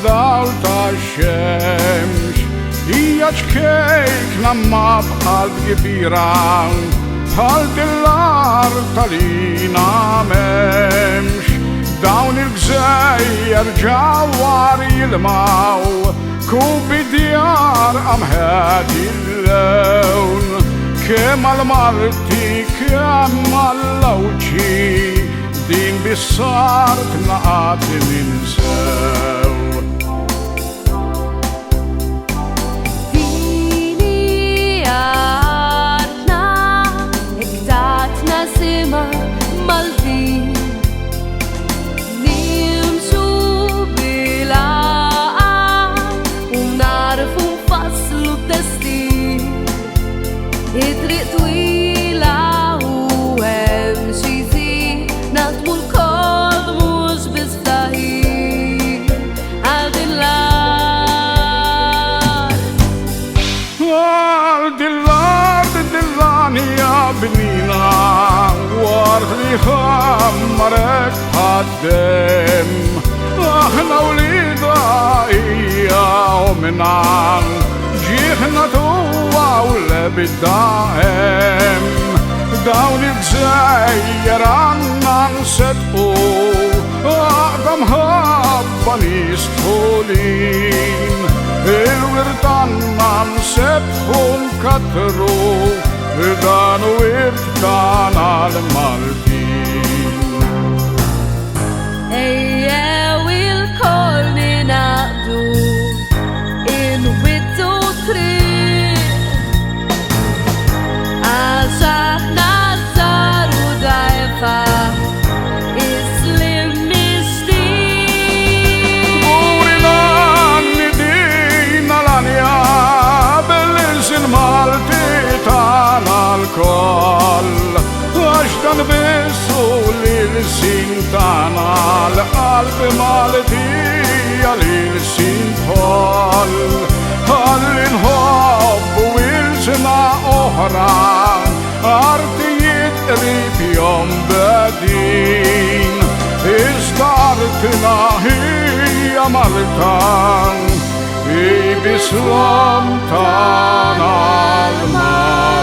dawl ta' xemx hija ċkejkna ma b'qalb kbira bħal dillar tal-lina m'hemmx. Dawn il-gżejjer ġawwar jilmaw kubi djar amħed il-lewn kemm għal-Malti kemm għall-Lawċi din bis-sart naqat ninsew. Dini għadna iktatna sima Maltin nimxu bil-għaqal u narfu nfasslu destin. Id-triq twila u hemm xi żid naħdmu l-kol mhux biss ftaħir għal din l-art. Għal dillani bnina wara li ħammarek ħaddem aħna wlida hija u minan ġieħna tuwa u lebda hemm. Dawn il-gżejjer għandna nsedqu għaqda mħabba nistħulin il-wirt għandna nsebħu nkatru dan u wirt tagħna l-Maltin. Ejjew il-kol ninaqdu inwittu triq għax aħna żgħar u dgħajfa islim mixtieq. Urina nidina l-anja bil-insin Malti tagħna l-koll għax dan bissu l-sin tagħna l-qalbi Malti għal-insin tħoll ħalli nħobbu il-sena oħra artijiet qrib jom bedin iżda artina hija Malta hi bis-slam tagħna l-Maltin.